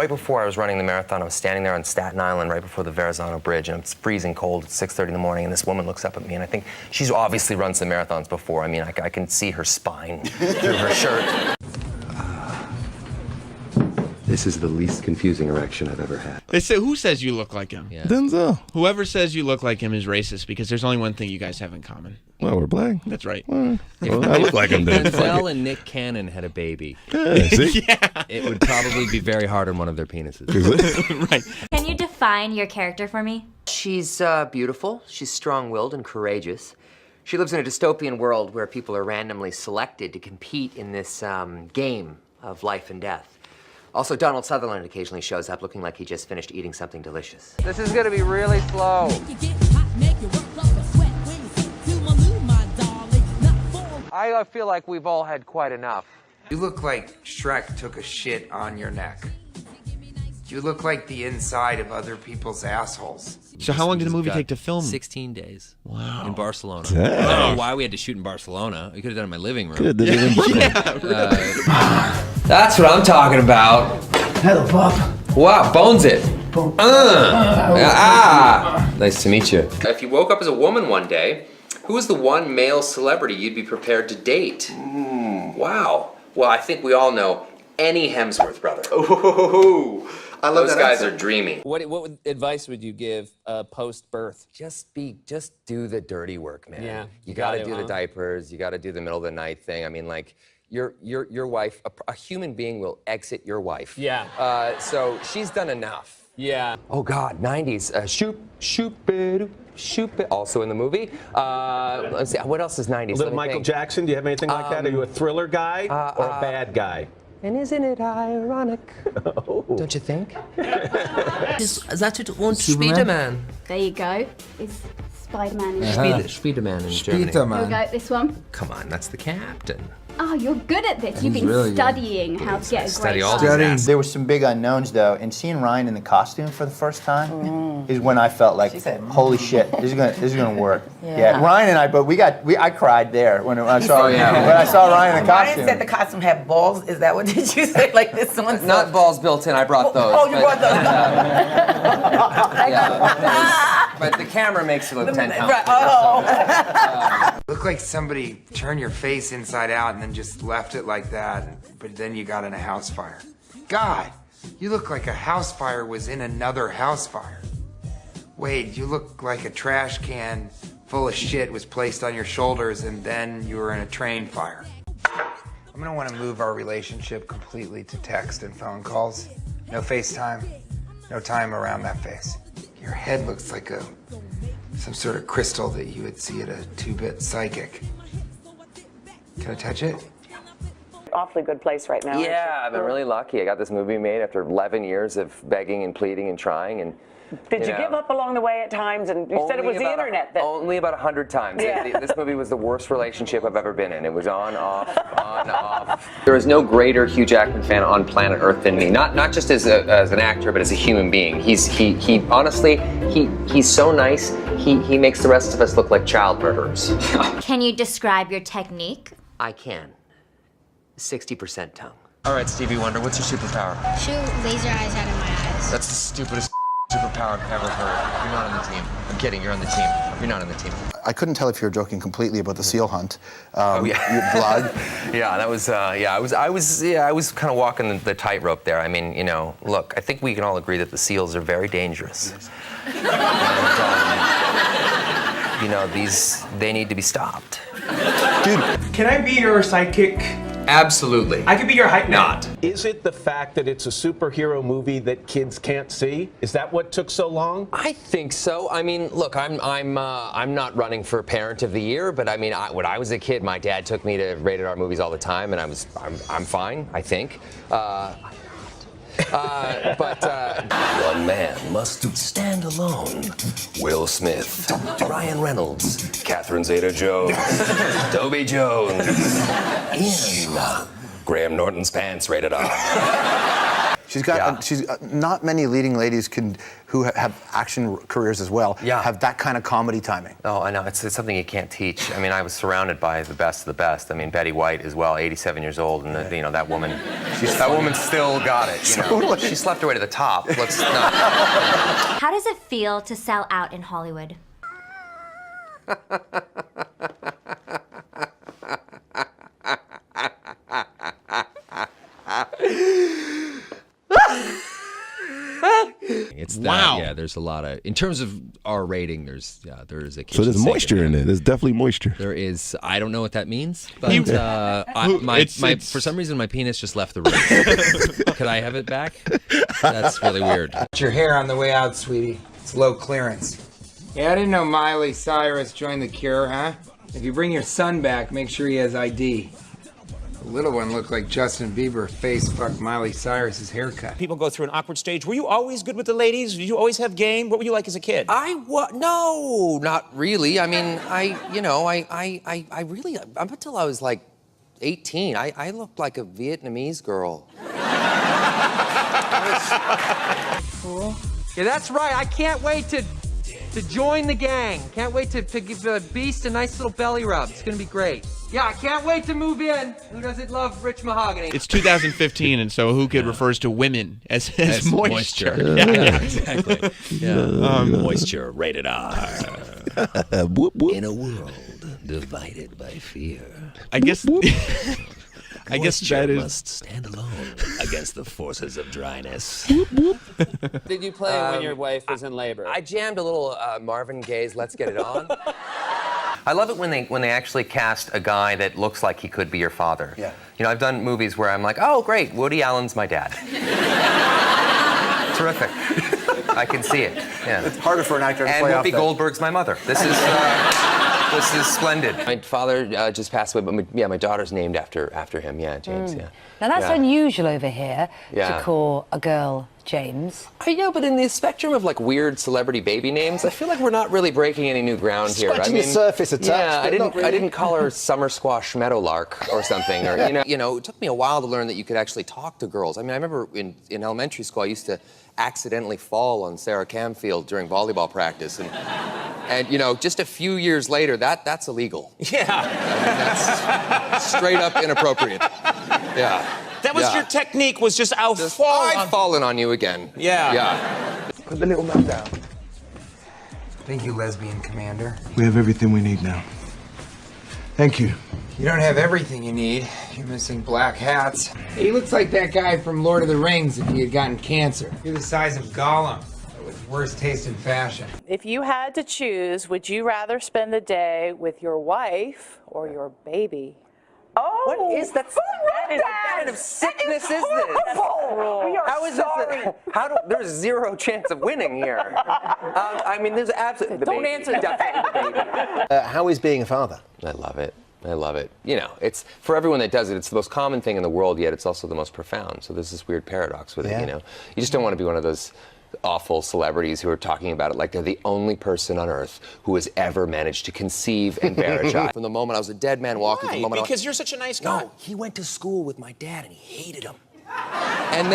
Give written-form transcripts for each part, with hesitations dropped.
right before I was running the marathon, I was standing there on Staten Island right before the Verrazano Bridge, and it's freezing cold. It's 6:30 in the morning, and this woman looks up at me, and I think she's obviously run some marathons before. I mean, I can see her spine through her shirt. This is the least confusing erection I've ever had. They say, who says you look like him? Yeah. Denzel. Whoever says you look like him is racist because there's only one thing you guys have in common. Well, we're black. That's right. Well, I look like him then. Denzel and Nick Cannon had a baby. Yeah, see? Yeah. It would probably be very hard on one of their penises. Right. Can you define your character for me? She's beautiful, she's strong-willed and courageous. She lives in a dystopian world where people are randomly selected to compete in this game of life and death. Also, Donald Sutherland occasionally shows up looking like he just finished eating something delicious. This is gonna be really slow. I feel like we've all had quite enough. You look like Shrek took a shit on your neck. You look like the inside of other people's assholes. So how long did the movie take to film? 16 days. Wow. In Barcelona. Damn. I don't know why we had to shoot in Barcelona. We could have done it in my living room. Good, did it in Brooklyn. That's what I'm talking about. Hello, Bob. Wow, bones it. Nice to meet you. If you woke up as a woman one day, who is the one male celebrity you'd be prepared to date? Wow. Well, I think we all know any Hemsworth brother. Ooh, I love Those that guys answer. are dreamy. What advice would you give post-birth? Just do the dirty work, man. Yeah, You gotta got it, do the huh? diapers, you gotta do the middle of the night thing. I mean, like, your wife, a human being will exit your wife. Yeah. So she's done enough. Yeah. Oh God, 90s, shoop it, also in the movie. Let's see, what else is 90s? Little Michael Jackson, do you have anything like that? Are you a thriller guy or a bad guy? And isn't it ironic? Oh. Don't you think? That it won't Spider-Man. There you go. It's Spider-Man. Spider-Man in Germany. Here we go, this one. Come on, that's the captain. Oh, you're good at this. You've been studying how to get a great all shot. these There were some big unknowns though, and seeing Ryan in the costume for the first time is when I felt like, holy shit, this is gonna work. Yeah. Ryan and I, but I cried there when I saw when I saw Ryan in the costume. Ryan said the costume had balls. Is that what did you say? Like this one? Not balls built in, I brought those. Oh, you brought those. But the camera makes it look 10 times. Right. Oh. Look like somebody turned your face inside out and then just left it like that, but then you got in a house fire. God, you look like a house fire was in another house fire. Wade, you look like a trash can full of shit was placed on your shoulders and then you were in a train fire. I'm gonna wanna move our relationship completely to text and phone calls. No FaceTime, no time around that face. Your head looks like some sort of crystal that you would see at a 2-bit psychic. Can I touch it? Awfully good place right now. Yeah, I've been really lucky. I got this movie made after 11 years of begging and pleading and trying. And Did you give up along the way at times? And you said it was the internet that. Only about 100 times. Yeah. This movie was the worst relationship I've ever been in. It was on, off, on, off. There is no greater Hugh Jackman fan on planet Earth than me. Not just as an actor, but as a human being. He honestly, he's so nice. He makes the rest of us look like child murderers. Can you describe your technique? I can. 60% tongue. All right, Stevie Wonder, what's your superpower? Shoot laser eyes out of my eyes. That's the stupidest superpower I've ever heard. You're not on the team. I'm kidding, you're on the team. You're not on the team. I couldn't tell if you were joking completely about the seal hunt. Oh, yeah. Your blood. Yeah, that was, I was kind of walking the tightrope there. I mean, you know, look, I think we can all agree that the seals are very dangerous. And, you know, they need to be stopped. Dude. Can I be your sidekick? Absolutely. I could be your hype man. Not. Is it the fact that it's a superhero movie that kids can't see? Is that what took so long? I think so. I mean, look, I'm not running for Parent of the Year, but I mean, when I was a kid, my dad took me to rated R movies all the time, and I'm fine, I think. One man must stand alone. Will Smith, Ryan Reynolds, Catherine Zeta-Jones, Toby Jones, in Graham Norton's pants rated R. She's got. Yeah. She's not many leading ladies who have action careers as well. Yeah. Have that kind of comedy timing. Oh, I know. It's something you can't teach. I mean, I was surrounded by the best of the best. I mean, Betty White as well, 87 years old, and you know that woman. That woman still got it. You know, she slept her way to the top. Let's not. How does it feel to sell out in Hollywood? It's that, wow. Yeah, there's a lot of, in terms of our rating, there is a kitchen So there's sink moisture in there. it. There's definitely moisture. There is. I don't know what that means, but for some reason my penis just left the room. Could I have it back? That's really weird. Put your hair on the way out, sweetie. It's low clearance. Yeah, I didn't know Miley Cyrus joined The Cure, huh? If you bring your son back, make sure he has ID. The little one looked like Justin Bieber face fucked Miley Cyrus's haircut. People go through an awkward stage. Were you always good with the ladies? Did you always have game? What were you like as a kid? No, not really. I mean, I really, up until I was like 18, I looked like a Vietnamese girl. Cool. Yeah, that's right. I can't wait to join the gang. Can't wait to give Beast a nice little belly rub. It's gonna be great. Yeah, I can't wait to move in. Who doesn't love rich mahogany? It's 2015, and so Who Kid refers to women as moisture. Yeah, exactly. Yeah. Moisture, rated R. Whoop, whoop. In a world divided by fear, I guess. I guess that is. must stand alone against the forces of dryness. Did you play when your wife was in labor? I jammed a little Marvin Gaye's "Let's Get It On." I love it when they actually cast a guy that looks like he could be your father. Yeah. You know, I've done movies where I'm like, oh great, Woody Allen's my dad. Terrific. I can see it. Yeah. It's harder for an actor to And play off Whoopi that. Goldberg's my mother. This is splendid. My father just passed away, but my daughter's named after him. Yeah, James. Yeah. Now that's unusual over here Yeah. to call a girl James. I know, but in the spectrum of like weird celebrity baby names, I feel like we're not really breaking any new ground here. Scratching the surface a touch, Yeah, but not really. I didn't call her Summer Squash Meadowlark or something. Or you know, it took me a while to learn that you could actually talk to girls. I mean, I remember in elementary school, I used to accidentally fall on Sarah Camfield during volleyball practice, and you know, just a few years later, that's illegal. Yeah. I mean, that's straight up inappropriate. Yeah. That was your technique, was just I've fallen on you again. Yeah. Yeah. Put the little man down. Thank you, lesbian commander. We have everything we need now. Thank you. You don't have everything you need. You're missing black hats. He looks like that guy from Lord of the Rings if he had gotten cancer. You're the size of Gollum, but with worse taste in fashion. If you had to choose, would you rather spend the day with your wife or your baby? Oh, what is that? What kind of sickness is this? We are How is sorry. this? There's zero chance of winning here. I mean, there's absolutely. Don't answer definitely the baby. How is being a father? I love it. I love it. You know, it's for everyone that does it, it's the most common thing in the world, yet it's also the most profound. So there's this weird paradox with it, you know. You just don't want to be one of those awful celebrities who are talking about it like they're the only person on earth who has ever managed to conceive and bear a child. From the moment I was a dead man walking, from the moment Because you're such a nice guy. No, he went to school with my dad and he hated him. And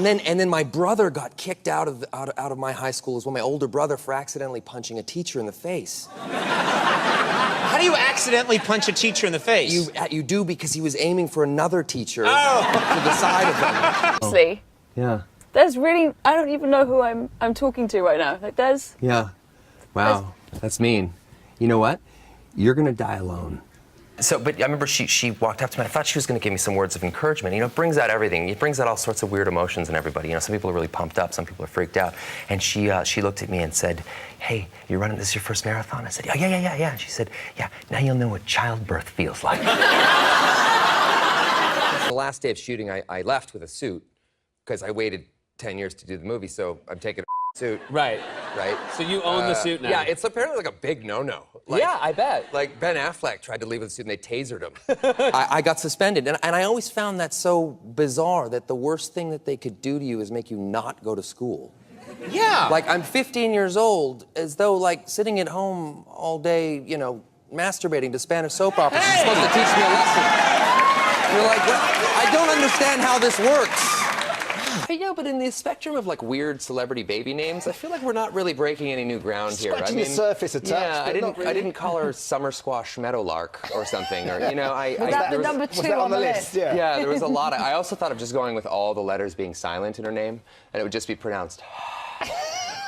then my brother got kicked out of my high school as well, my older brother, for accidentally punching a teacher in the face. How do you accidentally punch a teacher in the face? You do, because he was aiming for another teacher to the side of him. Honestly, Yeah. there's really, I don't even know who I'm talking to right now. Like there's. Yeah. Wow. That's mean. You know what? You're gonna die alone. So, but I remember she walked up to me. I thought she was going to give me some words of encouragement. You know, it brings out everything. It brings out all sorts of weird emotions in everybody. You know, some people are really pumped up, some people are freaked out. And she looked at me and said, "Hey, you're running. This is your first marathon?" I said, "Yeah." And she said, "Yeah. Now you'll know what childbirth feels like." The last day of shooting, I left with a suit because I waited 10 years to do the movie, so I'm taking a suit. Right. So you own the suit now. Yeah, it's apparently like a big no-no. Yeah, I bet. Like Ben Affleck tried to leave with the suit and they tasered him. I got suspended, and I always found that so bizarre that the worst thing that they could do to you is make you not go to school. Yeah. Like, I'm 15 years old, as though like sitting at home all day, you know, masturbating to Spanish soap operas is supposed to teach me a lesson. You're like, I don't understand how this works. Yeah, but in the spectrum of like weird celebrity baby names, I feel like we're not really breaking any new ground here. Scratching the surface a touch, Yeah, but not really. I didn't call her Summer Squash Meadowlark or something, or you know, Was that the number 2 on the list? Yeah, there was a lot. I also thought of just going with all the letters being silent in her name, and it would just be pronounced.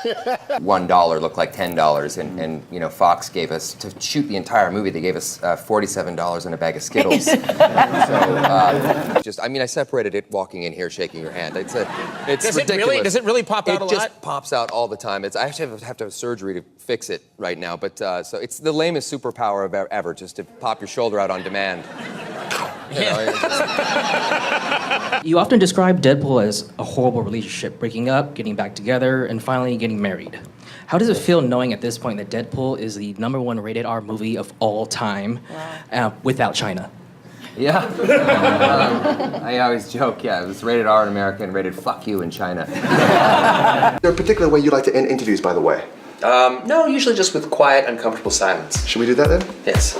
$1 looked like $10, and you know, Fox gave us, to shoot the entire movie, they gave us $47 and a bag of Skittles. So I mean, I separated it walking in here, shaking your hand. It's ridiculous. Does it really pop out a lot? It just pops out all the time. I actually have to have surgery to fix it right now, but so it's the lamest superpower ever, just to pop your shoulder out on demand. You know, You often describe Deadpool as a horrible relationship, breaking up, getting back together, and finally getting married. How does it feel knowing at this point that Deadpool is the #1 rated R movie of all time, without China? Yeah. I always joke, yeah, it was rated R in America and rated fuck you in China. Is there a particular way you like to end interviews, by the way? No, usually just with quiet, uncomfortable silence. Should we do that then? Yes.